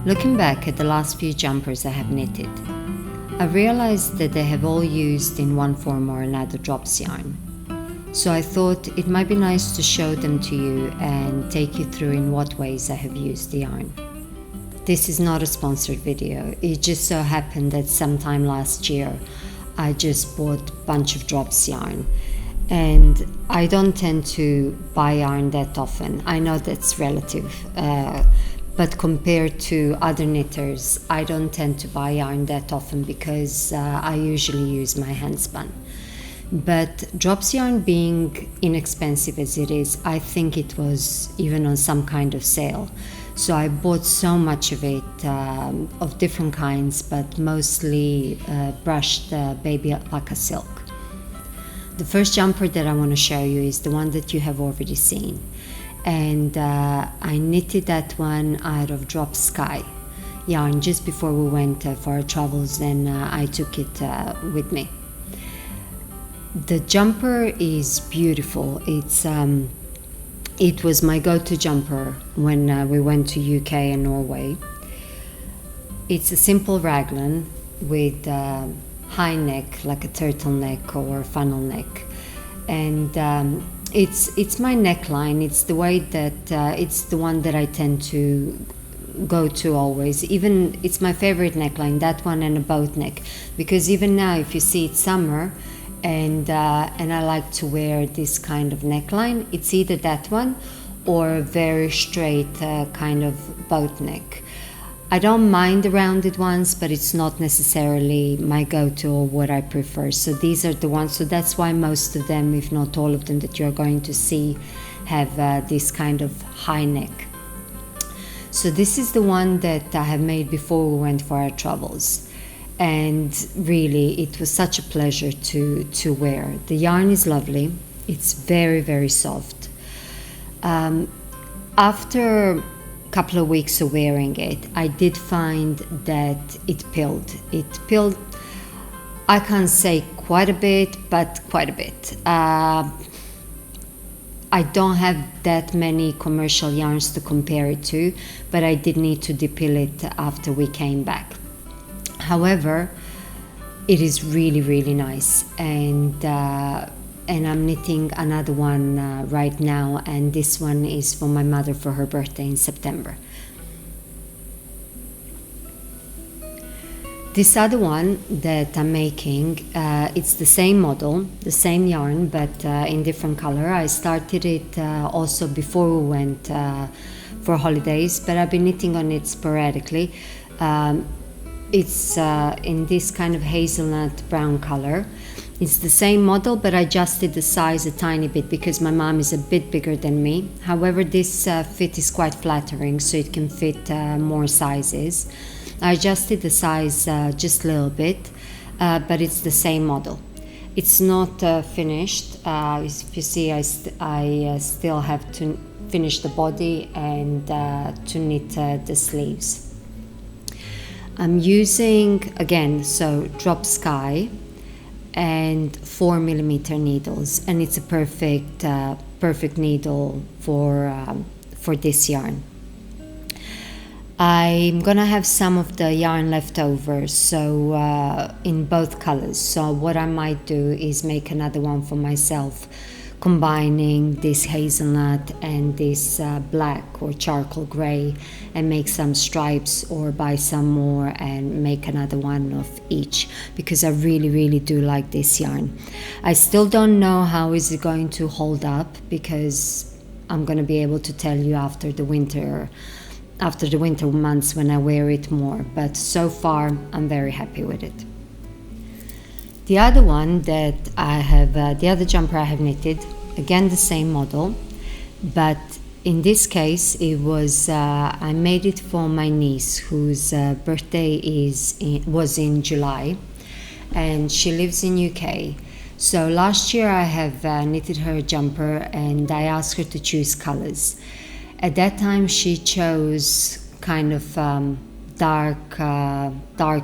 Looking back at the last few jumpers I have knitted, I realized that they have all used in one form or another drops yarn. So I thought it might be nice to show them to you and take you through in what ways I have used the yarn. This is not a sponsored video. It just so happened that sometime last year I just bought a bunch of drops yarn, and I don't tend to buy yarn that often. I know that's relative, but compared to other knitters, I don't tend to buy yarn that often because I usually use my hand spun. But drops yarn being inexpensive as it is, I think it was even on some kind of sale. So I bought so much of it, of different kinds, but mostly brushed baby alpaca silk. The first jumper that I want to show you is the one that you have already seen. And I knitted that one out of Drop Sky yarn just before we went for our travels, and I took it with me. The jumper is beautiful. It was my go-to jumper when we went to UK and Norway. It's a simple raglan with high neck, like a turtleneck or funnel neck, and it's my neckline. It's the way that it's the one that I tend to go to always. Even it's my favorite neckline, that one, and a boat neck, because even now, if you see, it's summer. And I like to wear this kind of neckline. It's either that one or a very straight kind of boat neck. I don't mind the rounded ones, but it's not necessarily my go-to or what I prefer. So these are the ones. So that's why most of them, if not all of them, that you're going to see have this kind of high neck. So this is the one that I have made before we went for our travels. And really, it was such a pleasure to wear. The yarn is lovely. It's very, very soft. After a couple of weeks of wearing it, I did find that it pilled. It pilled, I can't say quite a bit, but quite a bit. I don't have that many commercial yarns to compare it to, but I did need to depill it after we came back. However, it is really, really nice, and I'm knitting another one right now, and this one is for my mother for her birthday in September. This other one that I'm making, it's the same model, the same yarn, but in different color. I started it also before we went for holidays, but I've been knitting on it sporadically. It's in this kind of hazelnut brown color. It's the same model, but I adjusted the size a tiny bit because my mom is a bit bigger than me. However, this fit is quite flattering, so it can fit more sizes. I adjusted the size just a little bit, but it's the same model. It's not finished. If you see, I still have to finish the body and to knit the sleeves. I'm using, again, so Drop Sky and 4mm needles, and it's a perfect needle for this yarn. I'm gonna have some of the yarn left over, so in both colors. So what I might do is make another one for myself, combining this hazelnut and this black or charcoal gray, and make some stripes, or buy some more and make another one of each, because I really, really do like this yarn. I still don't know how is it going to hold up, because I'm going to be able to tell you after the winter months when I wear it more, but so far I'm very happy with it. The other one that I have, the other jumper I have knitted, again the same model, but in this case it was, I made it for my niece whose birthday was in July, and she lives in UK. So last year I have knitted her a jumper, and I asked her to choose colors. At that time she chose kind of dark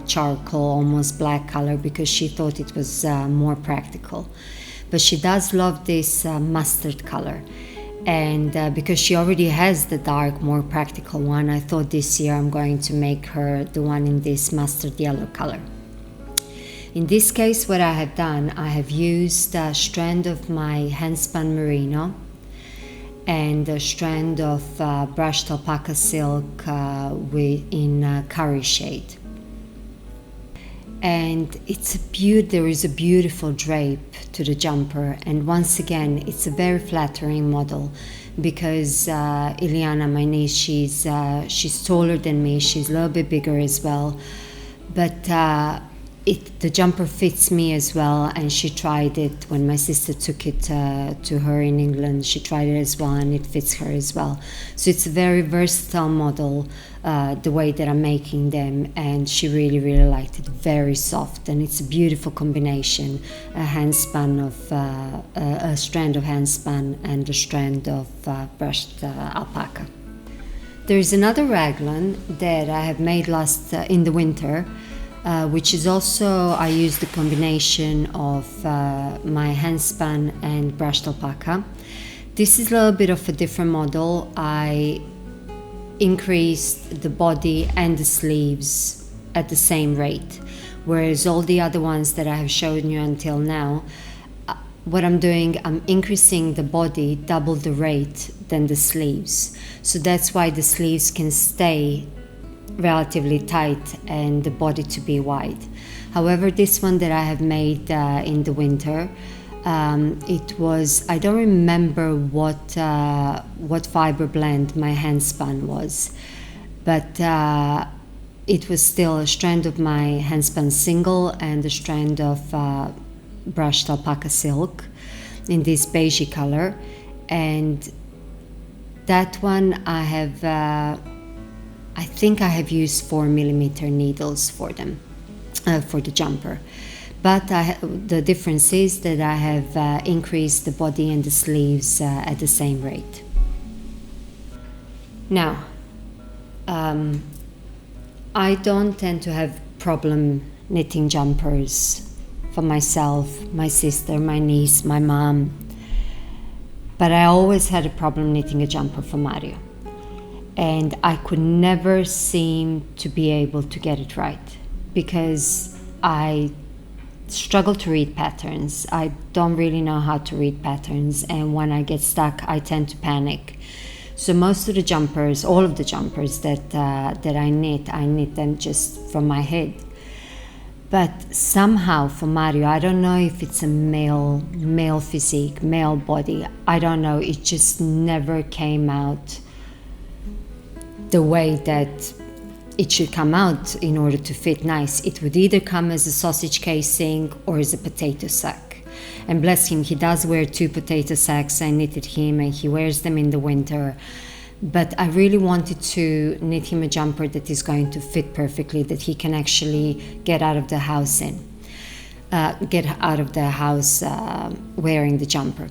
charcoal, almost black color, because she thought it was more practical. But she does love this mustard color, And because she already has the dark, more practical one, I thought this year I'm going to make her the one in this mustard yellow color. In this case, what I have done, I have used a strand of my handspun merino and a strand of brushed alpaca silk in curry shade. And there is a beautiful drape to the jumper, and once again it's a very flattering model because Iliana, my niece, she's taller than me, she's a little bit bigger as well, but the jumper fits me as well, and she tried it when my sister took it to her in England. She tried it as well and it fits her as well. So it's a very versatile model, the way that I'm making them, and she really liked it. Very soft, and it's a beautiful combination, a strand of handspun and a strand of brushed alpaca. There is another raglan that I have made in the winter, which is also, I used the combination of my handspun and brushed alpaca. This is a little bit of a different model. I increased the body and the sleeves at the same rate, whereas all the other ones that I have shown you until now, what I'm doing, I'm increasing the body double the rate than the sleeves. So that's why the sleeves can stay relatively tight and the body to be wide. However, this one that I have made in the winter, it was, I don't remember what fiber blend my handspun was, but it was still a strand of my handspun single and a strand of brushed alpaca silk in this beigey color, and that one I think I have used 4mm needles for them, for the jumper. But the difference is that I have increased the body and the sleeves at the same rate. Now, I don't tend to have problem knitting jumpers for myself, my sister, my niece, my mom. But I always had a problem knitting a jumper for Mario. And I could never seem to be able to get it right because I struggle to read patterns. I don't really know how to read patterns, and when I get stuck, I tend to panic. So most of the jumpers, all of the jumpers that I knit them just from my head. But somehow for Mario, I don't know if it's a male physique, male body, I don't know, it just never came out the way that it should come out in order to fit nice. It would either come as a sausage casing or as a potato sack. And bless him, he does wear 2 potato sacks. I knitted him and he wears them in the winter. But I really wanted to knit him a jumper that is going to fit perfectly, that he can actually get out of the house wearing the jumper.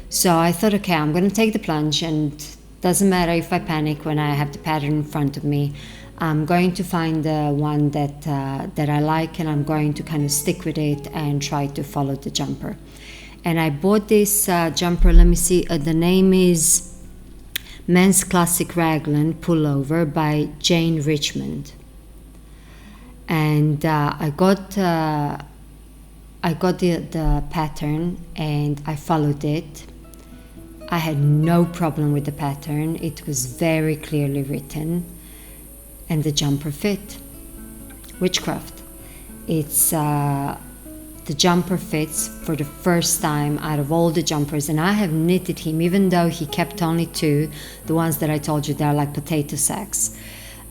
So I thought, okay, I'm going to take the plunge, and doesn't matter if I panic when I have the pattern in front of me. I'm going to find the one that I like, and I'm going to kind of stick with it and try to follow the jumper. And I bought this jumper, let me see, the name is Men's Classic Raglan Pullover by Jane Richmond. And I got the pattern and I followed it. I had no problem with the pattern. It was very clearly written, and the jumper fit. Witchcraft. It's the jumper fits for the first time out of all the jumpers, and I have knitted him, even though he kept only 2, the ones that I told you, they're like potato sacks.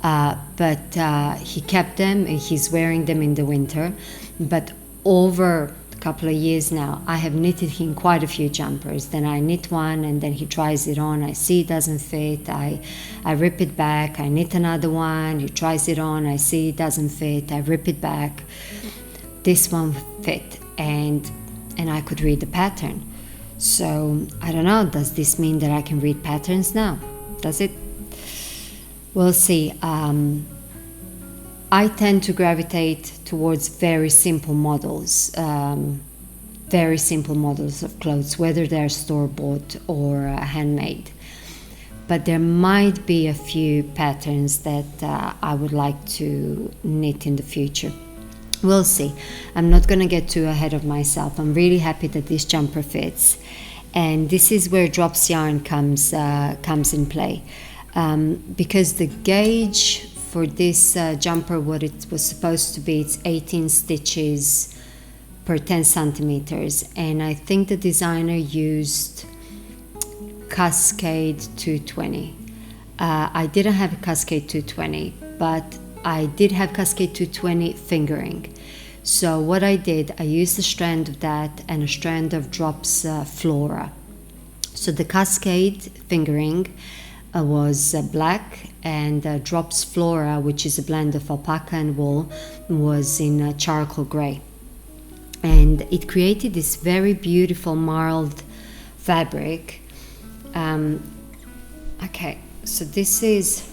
But he kept them and he's wearing them in the winter. But over couple of years now, I have knitted him quite a few jumpers. Then I knit one and then he tries it on. I see it doesn't fit. I rip it back. I knit another one. He tries it on. I see it doesn't fit. I rip it back. This one fit, and I could read the pattern. So I don't know. Does this mean that I can read patterns now? Does it? We'll see. I tend to gravitate towards very simple models. very simple models of clothes, whether they're store-bought or handmade. But there might be a few patterns that I would like to knit in the future. We'll see. I'm not going to get too ahead of myself. I'm really happy that this jumper fits. And this is where drops yarn comes in play. Because the gauge for this jumper, what it was supposed to be, it's 18 stitches per 10 centimeters. And I think the designer used Cascade 220. I didn't have a Cascade 220, but I did have Cascade 220 fingering. So what I did, I used a strand of that and a strand of Drops Flora. So the Cascade fingering was black, and Drops Flora, which is a blend of alpaca and wool, was in charcoal gray. And it created this very beautiful marled fabric. Okay, so this is,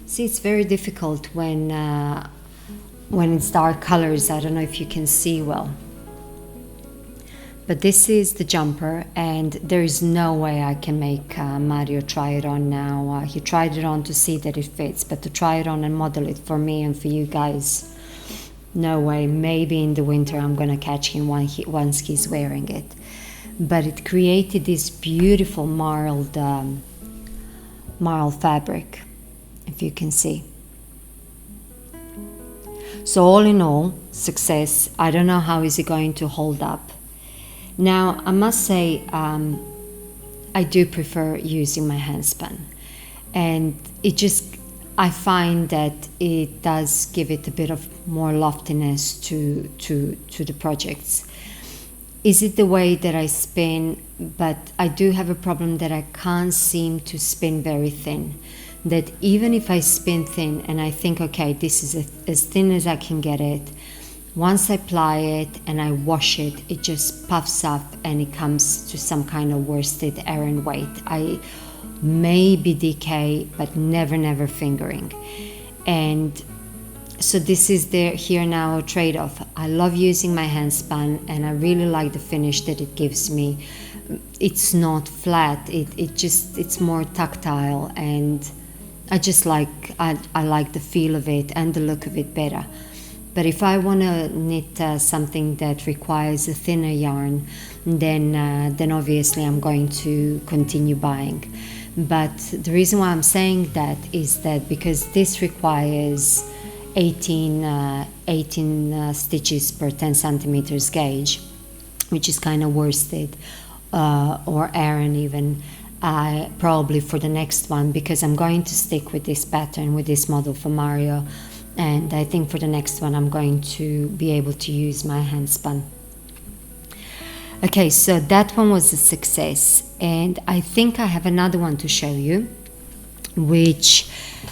see, it's very difficult when it's dark colors. I don't know if you can see well, but this is the jumper, and there is no way I can make Mario try it on now. He tried it on to see that it fits, but to try it on and model it for me and for you guys, no way. Maybe in the winter I'm gonna catch him once he's wearing it. But it created this beautiful marled fabric, if you can see. So all in all, success. I don't know how is it going to hold up. Now, I must say, I do prefer using my handspun, and I find that it does give it a bit of more loftiness to the projects. Is it the way that I spin? But I do have a problem that I can't seem to spin very thin. That even if I spin thin and I think, okay, this is as thin as I can get it, once I apply it and I wash it, it just puffs up and it comes to some kind of worsted Aran weight. I maybe DK, but never fingering. And so this is here now a trade-off. I love using my handspun, and I really like the finish that it gives me. It's not flat, it's more tactile, and I just I like the feel of it and the look of it better. But if I want to knit something that requires a thinner yarn, then obviously I'm going to continue buying. But the reason why I'm saying that is that because this requires 18 stitches per 10 centimeters gauge, which is kind of worsted or Aran even, probably for the next one, because I'm going to stick with this pattern, with this model for Mario, and I think for the next one I'm going to be able to use my handspun. Okay, so that one was a success, and I think I have another one to show you, which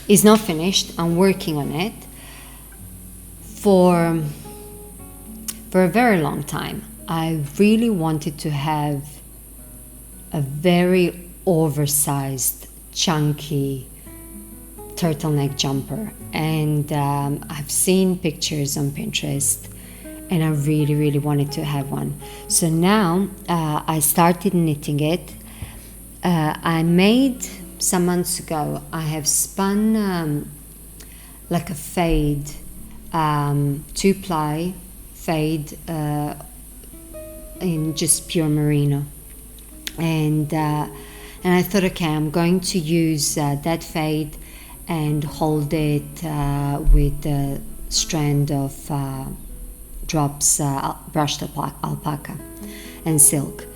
is not finished. I'm working on it for a very long time. I really wanted to have a very oversized, chunky turtleneck jumper, and I've seen pictures on Pinterest, and I really wanted to have one. So now I started knitting it. I made some months ago, I have spun like a fade, 2-ply fade in just pure merino, and I thought, okay, I'm going to use that fade and hold it with a strand of Drops brushed alpaca and silk.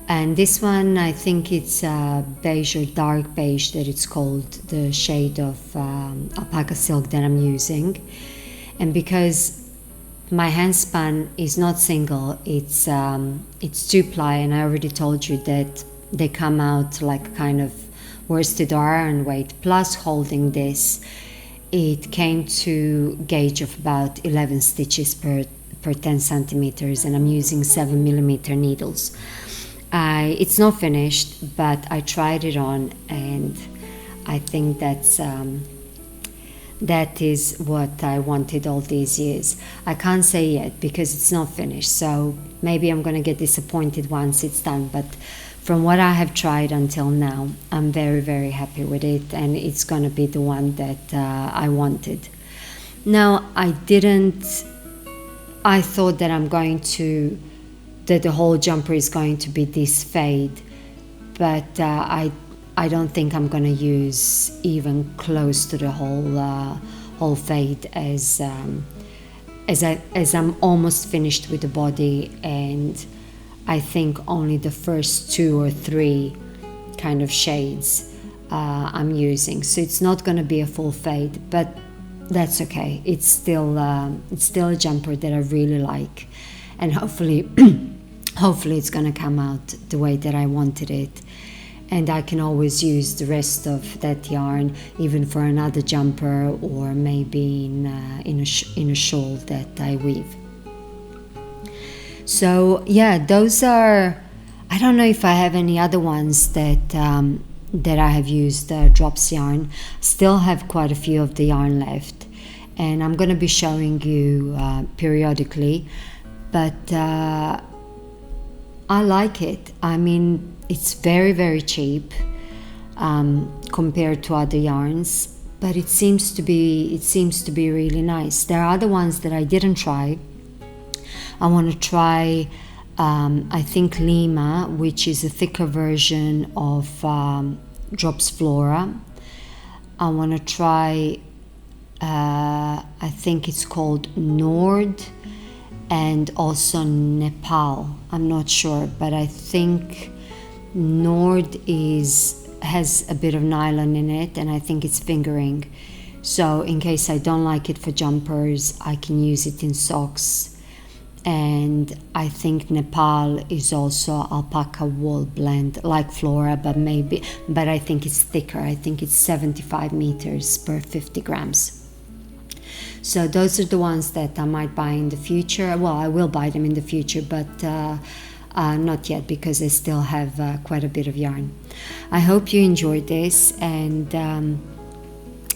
And this one, I think it's beige or dark beige that it's called, the shade of alpaca silk that I'm using. And because my handspun is not single, it's 2-ply, and I already told you that they come out like kind of worsted or iron weight. Plus holding this, it came to gauge of about 11 stitches per 10 centimeters, and I'm using 7mm needles. It's not finished, but I tried it on, and I think that's That is what I wanted all these years. I can't say yet because it's not finished, so maybe I'm going to get disappointed once it's done, but from what I have tried until now, I'm very, very happy with it, and it's going to be the one that I wanted. Now, I thought that that the whole jumper is going to be this fade, but I don't think I'm going to use even close to the whole fade as I'm almost finished with the body, and I think only the first 2 or 3 kind of shades I'm using. So it's not going to be a full fade, but that's okay. It's still a jumper that I really like, and hopefully hopefully it's going to come out the way that I wanted it. And I can always use the rest of that yarn even for another jumper, or maybe in a shawl that I weave. So yeah, those are. I don't know if I have any other ones that I have used drops yarn. Still have quite a few of the yarn left, and I'm going to be showing you periodically. But I like it. I mean, it's very, very cheap compared to other yarns, but it seems to be really nice. There are other ones that I didn't try. I want to try I think Lima, which is a thicker version of Drops Flora. I want to try I think it's called Nord, and also Nepal. I'm not sure, but I think Nord has a bit of nylon in it, and I think it's fingering. So in case I don't like it for jumpers, I can use it in socks. And I think Nepal is also alpaca wool blend, like Flora, but I think it's thicker. I think it's 75 meters per 50 grams. So those are the ones that I might buy in the future. Well, I will buy them in the future, but not yet, because I still have quite a bit of yarn. I hope you enjoyed this, and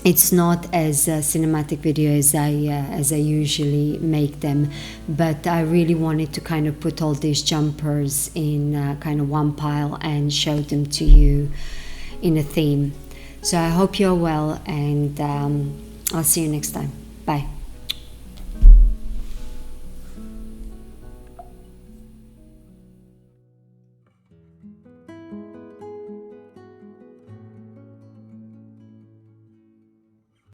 it's not as a cinematic video as I usually make them, but I really wanted to kind of put all these jumpers in kind of one pile and show them to you in a theme. So I hope you're well, and I'll see you next time. Bye.